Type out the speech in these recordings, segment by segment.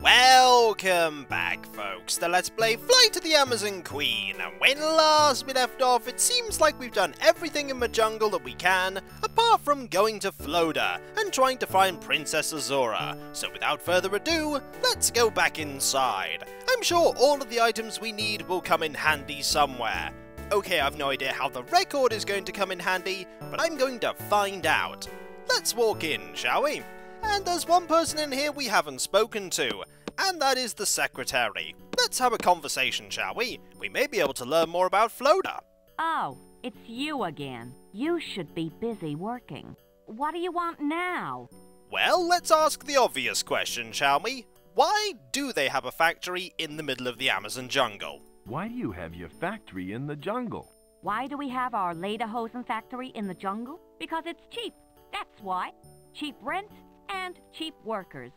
Welcome back, folks, to Let's Play Flight to the Amazon Queen, and when last we left off, it seems like we've done everything in the jungle that we can, apart from going to Floda and trying to find Princess Azura. So without further ado, let's go back inside. I'm sure all of the items we need will come in handy somewhere. Okay, I've no idea how the record is going to come in handy, but I'm going to find out. Let's walk in, shall we? And there's one person in here we haven't spoken to, and that is the secretary. Let's have a conversation, shall we? We may be able to learn more about Floda. Oh, it's you again. You should be busy working. What do you want now? Well, let's ask the obvious question, shall we? Why do they have a factory in the middle of the Amazon jungle? Why do you have your factory in the jungle? Why do we have our lederhosen factory in the jungle? Because it's cheap. That's why. Cheap rent and cheap workers.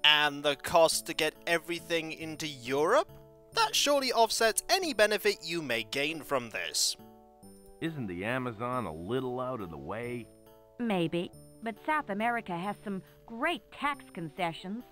And the cost to get everything into Europe? That surely offsets any benefit you may gain from this. Isn't the Amazon a little out of the way? Maybe, but South America has some great tax concessions.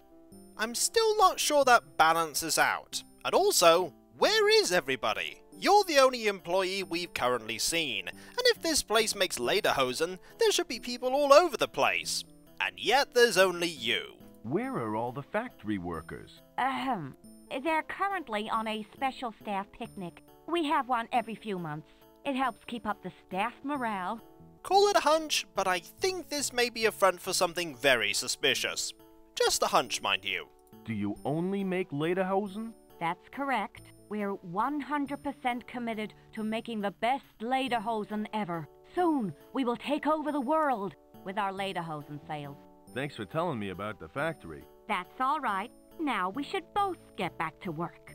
I'm still not sure that balances out. And also, where is everybody? You're the only employee we've currently seen, and if this place makes lederhosen, there should be people all over the place. And yet there's only you. Where are all the factory workers? They're currently on a special staff picnic. We have one every few months. It helps keep up the staff morale. Call it a hunch, but I think this may be a front for something very suspicious. Just a hunch, mind you. Do you only make lederhosen? That's correct. We're 100% committed to making the best lederhosen ever. Soon, we will take over the world with our lederhosen sales. Thanks for telling me about the factory. That's all right. Now we should both get back to work.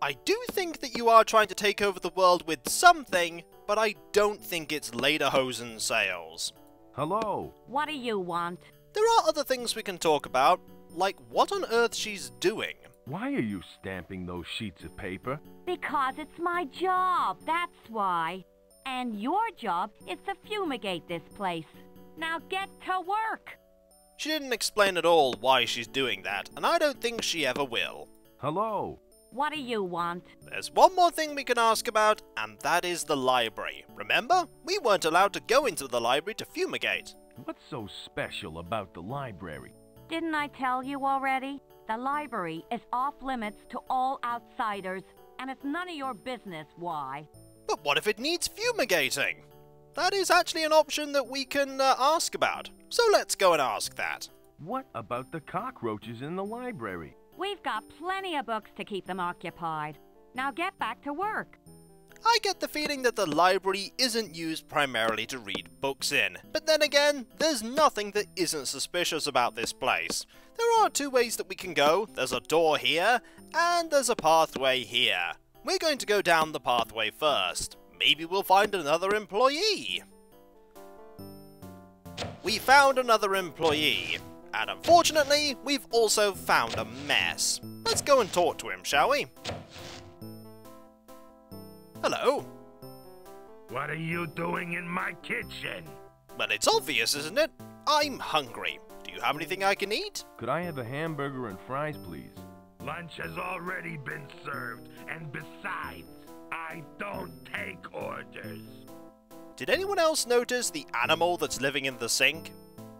I do think that you are trying to take over the world with something, but I don't think it's lederhosen sales. Hello? What do you want? There are other things we can talk about, like what on earth she's doing. Why are you stamping those sheets of paper? Because it's my job, that's why. And your job is to fumigate this place. Now get to work! She didn't explain at all why she's doing that, and I don't think she ever will. Hello? What do you want? There's one more thing we can ask about, and that is the library. Remember? We weren't allowed to go into the library to fumigate. What's so special about the library? Didn't I tell you already? The library is off limits to all outsiders, and it's none of your business why. But what if it needs fumigating? That is actually an option that we can ask about. So let's go and ask that. What about the cockroaches in the library? We've got plenty of books to keep them occupied. Now get back to work. I get the feeling that the library isn't used primarily to read books in. But then again, there's nothing that isn't suspicious about this place. There are two ways that we can go. There's a door here, and there's a pathway here. We're going to go down the pathway first. Maybe we'll find another employee. We found another employee. And unfortunately, we've also found a mess. Let's go and talk to him, shall we? Hello. What are you doing in my kitchen? Well, it's obvious, isn't it? I'm hungry. Do you have anything I can eat? Could I have a hamburger and fries, please? Lunch has already been served, and besides, I don't take orders. Did anyone else notice the animal that's living in the sink?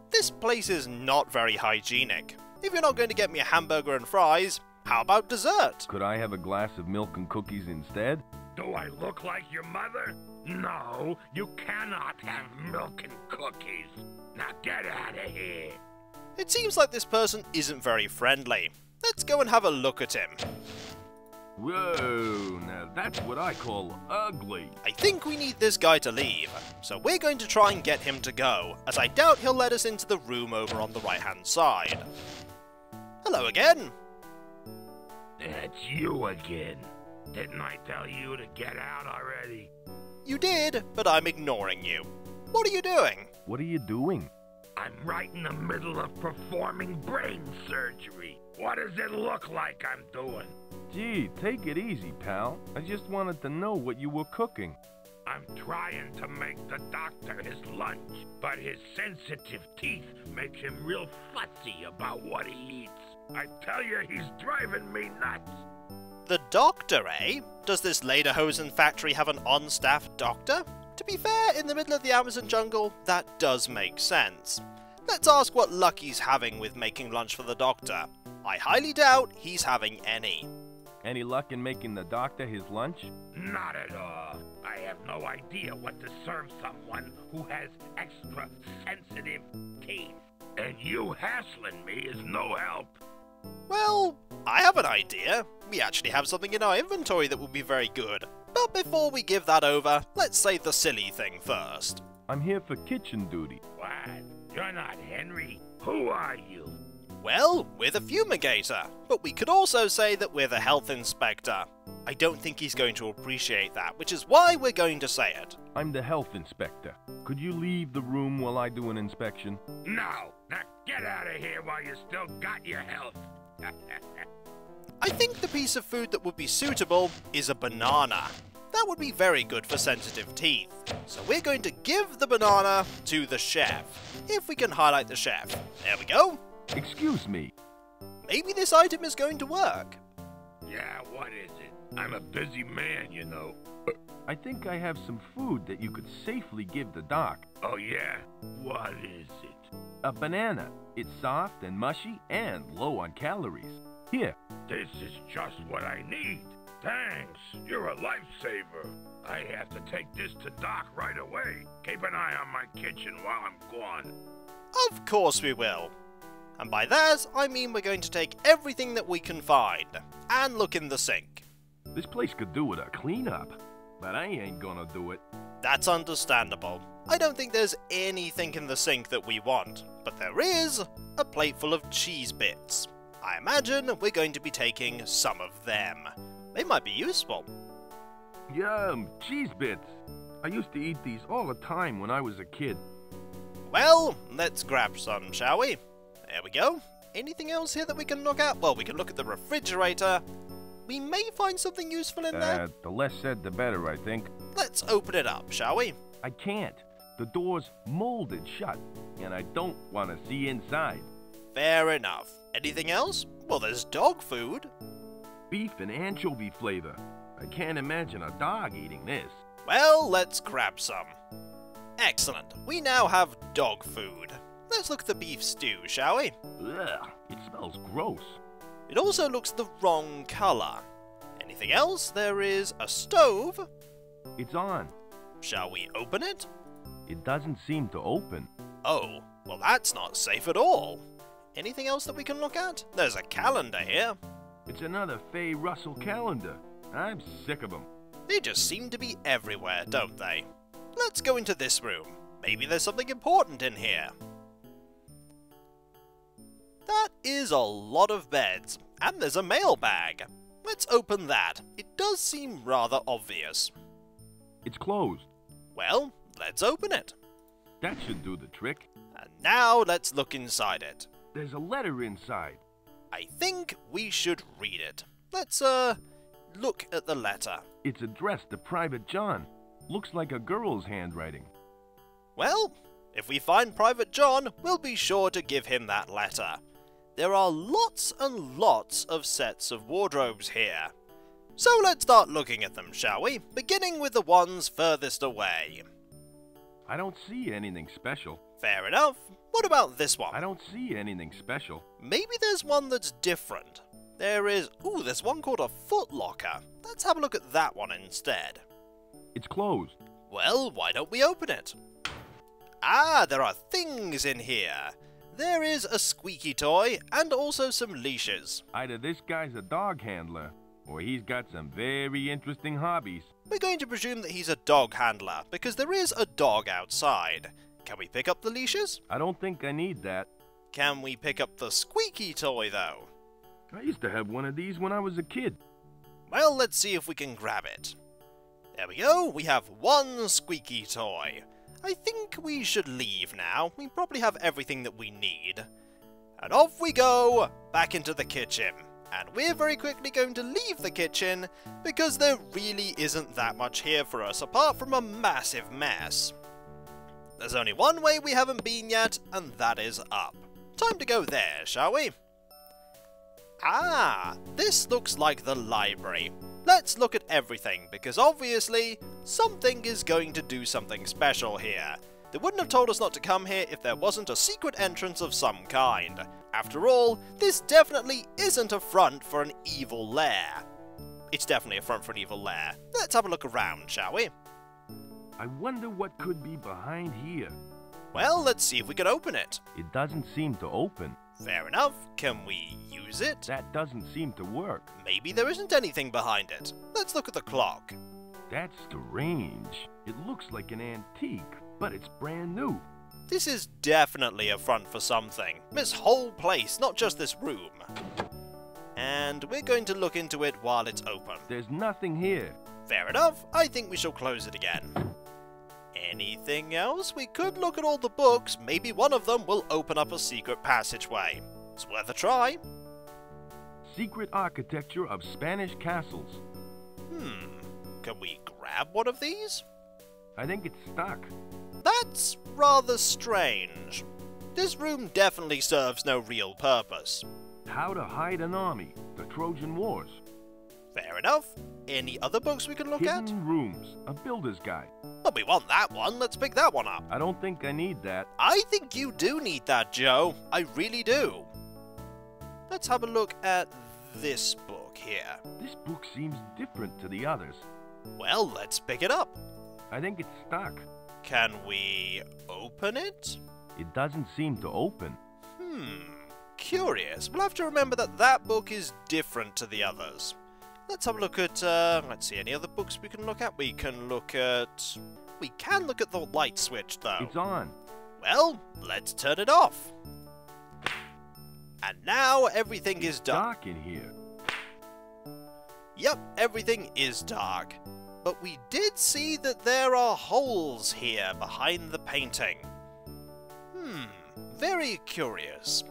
This place is not very hygienic. If you're not going to get me a hamburger and fries, how about dessert? Could I have a glass of milk and cookies instead? Do I look like your mother? No, you cannot have milk and cookies. Now get out of here. It seems like this person isn't very friendly. Let's go and have a look at him. Whoa, now that's what I call ugly. I think we need this guy to leave, so we're going to try and get him to go, as I doubt he'll let us into the room over on the right-hand side. Hello again. That's you again. Didn't I tell you to get out already? You did, but I'm ignoring you. What are you doing? What are you doing? I'm right in the middle of performing brain surgery. What does it look like I'm doing? Gee, take it easy, pal. I just wanted to know what you were cooking. I'm trying to make the doctor his lunch, but his sensitive teeth make him real fussy about what he eats. I tell you, he's driving me nuts. The doctor, eh? Does this lederhosen factory have an on-staff doctor? To be fair, in the middle of the Amazon jungle, that does make sense. Let's ask what luck he's having with making lunch for the doctor. I highly doubt he's having any. Any luck in making the doctor his lunch? Not at all. I have no idea what to serve someone who has extra sensitive teeth. And you hassling me is no help. Well, I have an idea. We actually have something in our inventory that will be very good. But before we give that over, let's say the silly thing first. I'm here for kitchen duty. What? You're not Henry. Who are you? Well, we're the fumigator, but we could also say that we're the health inspector. I don't think he's going to appreciate that, which is why we're going to say it. I'm the health inspector. Could you leave the room while I do an inspection? No. Now get out of here while you still got your health. I think the piece of food that would be suitable is a banana. That would be very good for sensitive teeth. So we're going to give the banana to the chef. If we can highlight the chef. There we go. Excuse me. Maybe this item is going to work. Yeah, what is it? I'm a busy man, you know. I think I have some food that you could safely give the doc. Oh yeah? What is it? A banana. It's soft and mushy and low on calories. Here. This is just what I need. Thanks. You're a lifesaver. I have to take this to Doc right away. Keep an eye on my kitchen while I'm gone. Of course we will. And by that, I mean we're going to take everything that we can find and look in the sink. This place could do with a cleanup, but I ain't gonna do it. That's understandable. I don't think there's anything in the sink that we want, but there is a plate full of cheese bits. I imagine we're going to be taking some of them. They might be useful. Yum, cheese bits. I used to eat these all the time when I was a kid. Well, let's grab some, shall we? There we go. Anything else here that we can look at? Well, we can look at the refrigerator. We may find something useful in there. The less said, the better, I think. Let's open it up, shall we? I can't. The door's molded shut, and I don't want to see inside. Fair enough. Anything else? Well, there's dog food. Beef and anchovy flavor. I can't imagine a dog eating this. Well, let's grab some. Excellent. We now have dog food. Let's look at the beef stew, shall we? Ugh, it smells gross. It also looks the wrong colour. Anything else? There is a stove. It's on. Shall we open it? It doesn't seem to open. Oh, well that's not safe at all. Anything else that we can look at? There's a calendar here. It's another Faye Russell calendar. I'm sick of them. They just seem to be everywhere, don't they? Let's go into this room. Maybe there's something important in here. That is a lot of beds, and there's a mailbag. Let's open that. It does seem rather obvious. It's closed. Well, let's open it. That should do the trick. And now let's look inside it. There's a letter inside. I think we should read it. Let's, look at the letter. It's addressed to Private John. Looks like a girl's handwriting. Well, if we find Private John, we'll be sure to give him that letter. There are lots and lots of sets of wardrobes here. So let's start looking at them, shall we? Beginning with the ones furthest away. I don't see anything special. Fair enough. What about this one? I don't see anything special. Maybe there's one that's different. There's one called a foot locker. Let's have a look at that one instead. It's closed. Well, why don't we open it? Ah, there are things in here. There is a squeaky toy and also some leashes. Either this guy's a dog handler, or he's got some very interesting hobbies. We're going to presume that he's a dog handler, because there is a dog outside. Can we pick up the leashes? I don't think I need that. Can we pick up the squeaky toy, though? I used to have one of these when I was a kid. Well, let's see if we can grab it. There we go, we have one squeaky toy. I think we should leave now. We probably have everything that we need. And off we go, back into the kitchen. And we're very quickly going to leave the kitchen, because there really isn't that much here for us, apart from a massive mess. There's only one way we haven't been yet, and that is up. Time to go there, shall we? Ah, this looks like the library. Let's look at everything, because obviously, something is going to do something special here. They wouldn't have told us not to come here if there wasn't a secret entrance of some kind. After all, this definitely isn't a front for an evil lair. It's definitely a front for an evil lair. Let's have a look around, shall we? I wonder what could be behind here. Well, let's see if we can open it. It doesn't seem to open. Fair enough. Can we use it? That doesn't seem to work. Maybe there isn't anything behind it. Let's look at the clock. That's strange. It looks like an antique, but it's brand new. This is definitely a front for something. This whole place, not just this room. And we're going to look into it while it's open. There's nothing here. Fair enough. I think we shall close it again. Anything else? We could look at all the books. Maybe one of them will open up a secret passageway. It's worth a try. Secret architecture of Spanish castles. Can we grab one of these? I think it's stuck. That's rather strange. This room definitely serves no real purpose. How to hide an army. The Trojan Wars. Fair enough. Any other books we can look at? Hidden rooms. A builder's guide. Well, we want that one. Let's pick that one up. I don't think I need that. I think you do need that, Joe. I really do. Let's have a look at this book here. This book seems different to the others. Well, let's pick it up. I think it's stuck. Can we open it? It doesn't seem to open. Curious. We'll have to remember that that book is different to the others. Let's have a look at, let's see, any other books we can look at? We can look at the light switch, though. It's on. Well, let's turn it off. And now everything is dark. Dark in here. Yep, everything is dark. But we did see that there are holes here behind the painting. Very curious.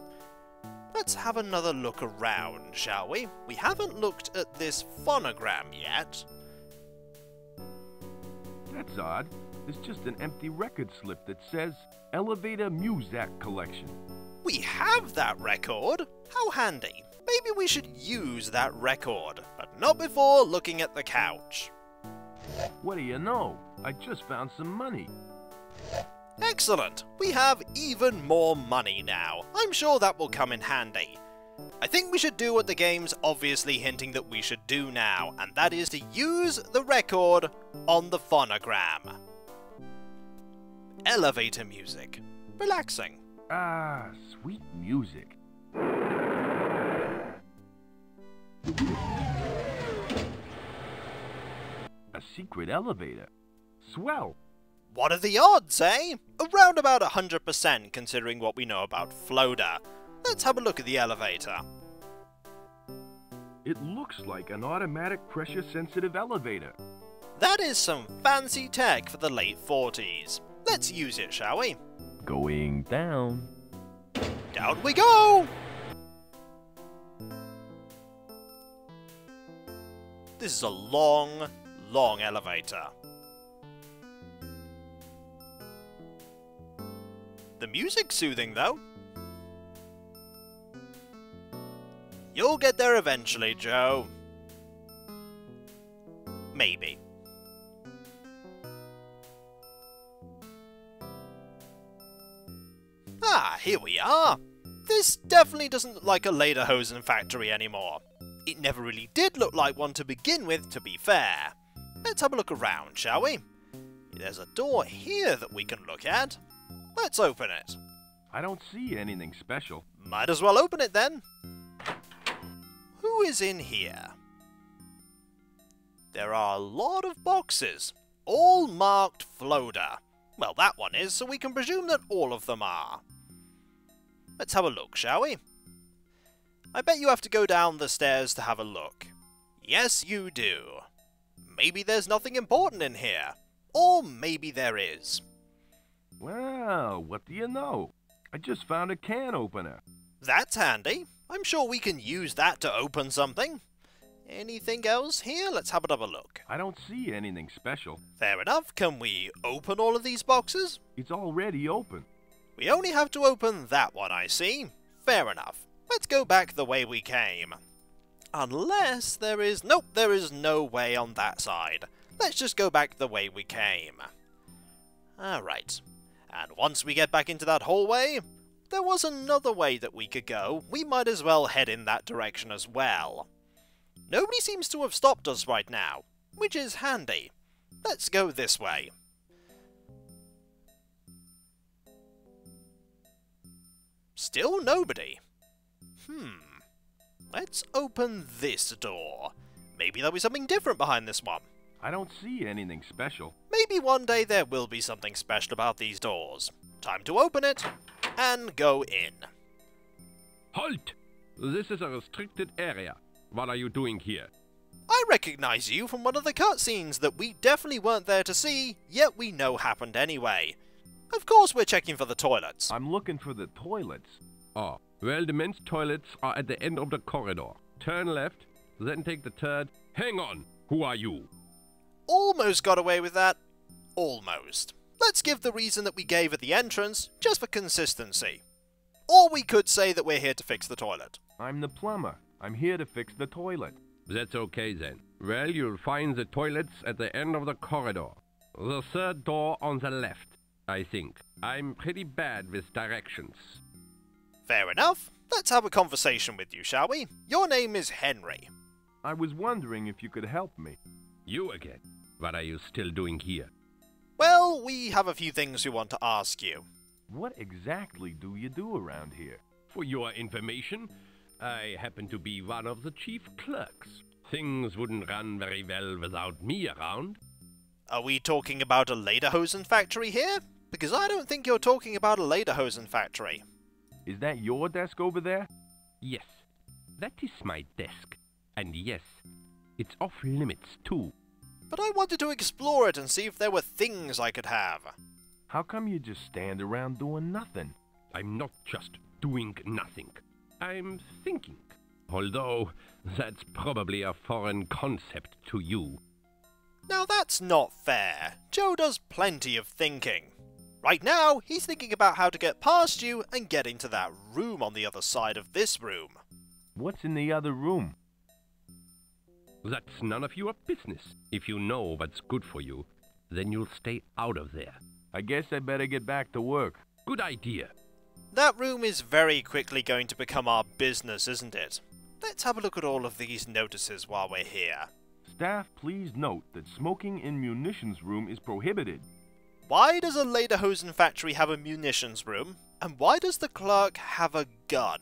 Let's have another look around, shall we? We haven't looked at this phonogram yet. That's odd. There's just an empty record slip that says Elevator Music Collection. We have that record. How handy. Maybe we should use that record, but not before looking at the couch. What do you know? I just found some money. Excellent! We have even more money now. I'm sure that will come in handy. I think we should do what the game's obviously hinting that we should do now, and that is to use the record on the phonogram. Elevator music. Relaxing. Ah, sweet music. A secret elevator. Swell. What are the odds, eh? Around about 100% considering what we know about Floda. Let's have a look at the elevator. It looks like an automatic pressure-sensitive elevator. That is some fancy tech for the late 40s. Let's use it, shall we? Going down. Down we go! This is a long, long elevator. The music's soothing, though. You'll get there eventually, Joe. Maybe. Ah, here we are. This definitely doesn't look like a lederhosen factory anymore. It never really did look like one to begin with, to be fair. Let's have a look around, shall we? There's a door here that we can look at. Let's open it. I don't see anything special. Might as well open it then. Who is in here? There are a lot of boxes, all marked Floda. Well, that one is, so we can presume that all of them are. Let's have a look, shall we? I bet you have to go down the stairs to have a look. Yes, you do. Maybe there's nothing important in here. Or maybe there is. Well, what do you know? I just found a can opener. That's handy. I'm sure we can use that to open something. Anything else here? Let's have another look. I don't see anything special. Fair enough. Can we open all of these boxes? It's already open. We only have to open that one, I see. Fair enough. Let's go back the way we came. Unless there is... Nope, there is no way on that side. Let's just go back the way we came. Alright. And once we get back into that hallway, there was another way that we could go. We might as well head in that direction as well. Nobody seems to have stopped us right now, which is handy. Let's go this way. Still nobody. Let's open this door. Maybe there'll be something different behind this one. I don't see anything special. Maybe one day there will be something special about these doors. Time to open it and go in. Halt! This is a restricted area. What are you doing here? I recognize you from one of the cutscenes that we definitely weren't there to see, yet we know happened anyway. Of course we're checking for the toilets. I'm looking for the toilets. Oh, well, the men's toilets are at the end of the corridor. Turn left, then take the third. Hang on! Who are you? Almost got away with that. Almost. Let's give the reason that we gave at the entrance, just for consistency. Or we could say that we're here to fix the toilet. I'm the plumber. I'm here to fix the toilet. That's okay then. Well, you'll find the toilets at the end of the corridor. The third door on the left, I think. I'm pretty bad with directions. Fair enough. Let's have a conversation with you, shall we? Your name is Henry. I was wondering if you could help me. You again? What are you still doing here? Well, we have a few things we want to ask you. What exactly do you do around here? For your information, I happen to be one of the chief clerks. Things wouldn't run very well without me around. Are we talking about a lederhosen factory here? Because I don't think you're talking about a lederhosen factory. Is that your desk over there? Yes, that is my desk. And yes, it's off limits too. But I wanted to explore it and see if there were things I could have. How come you just stand around doing nothing? I'm not just doing nothing. I'm thinking. Although, that's probably a foreign concept to you. Now that's not fair. Joe does plenty of thinking. Right now, he's thinking about how to get past you and get into that room on the other side of this room. What's in the other room? That's none of your business. If you know what's good for you, then you'll stay out of there. I guess I better get back to work. Good idea. That room is very quickly going to become our business, isn't it? Let's have a look at all of these notices while we're here. Staff, please note that smoking in munitions room is prohibited. Why does a lederhosen factory have a munitions room? And why does the clerk have a gun?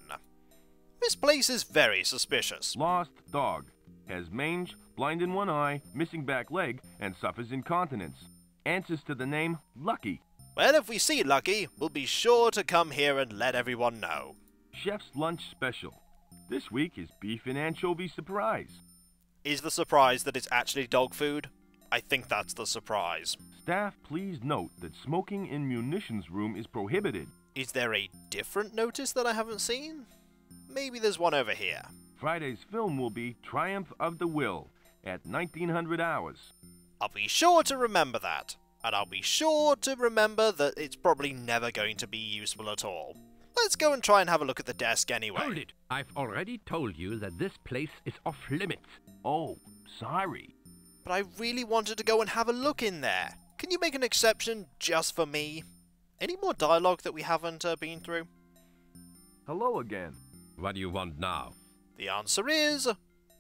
This place is very suspicious. Lost dog. Has mange, blind in one eye, missing back leg, and suffers incontinence. Answers to the name Lucky. Well, if we see Lucky, we'll be sure to come here and let everyone know. Chef's lunch special. This week is beef and anchovy surprise. Is the surprise that it's actually dog food? I think that's the surprise. Staff, please note that smoking in munitions room is prohibited. Is there a different notice that I haven't seen? Maybe there's one over here. Friday's film will be Triumph of the Will at 1900 hours. I'll be sure to remember that. And I'll be sure to remember that it's probably never going to be useful at all. Let's go and try and have a look at the desk anyway. Hold it! I've already told you that this place is off limits. Oh, sorry. But I really wanted to go and have a look in there. Can you make an exception just for me? Any more dialogue that we haven't been through? Hello again. What do you want now? The answer is...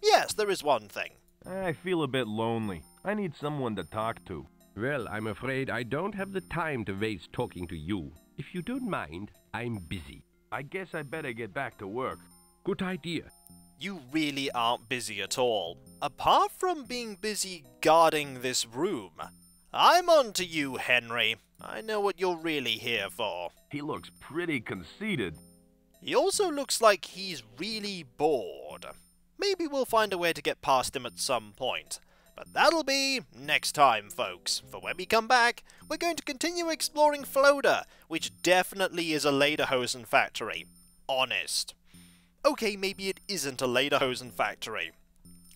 yes, there is one thing. I feel a bit lonely. I need someone to talk to. Well, I'm afraid I don't have the time to waste talking to you. If you don't mind, I'm busy. I guess I better get back to work. Good idea. You really aren't busy at all. Apart from being busy guarding this room. I'm on to you, Henry. I know what you're really here for. He looks pretty conceited. He also looks like he's really bored. Maybe we'll find a way to get past him at some point. But that'll be next time, folks. For when we come back, we're going to continue exploring Floda, which definitely is a lederhosen factory. Honest. Okay, maybe it isn't a lederhosen factory.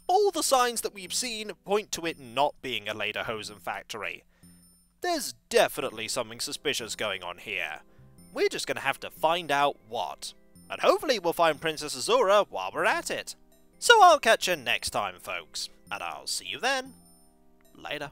All the signs that we've seen point to it not being a lederhosen factory. There's definitely something suspicious going on here. We're just going to have to find out what. And hopefully we'll find Princess Azura while we're at it. So I'll catch you next time, folks, and I'll see you then. Later.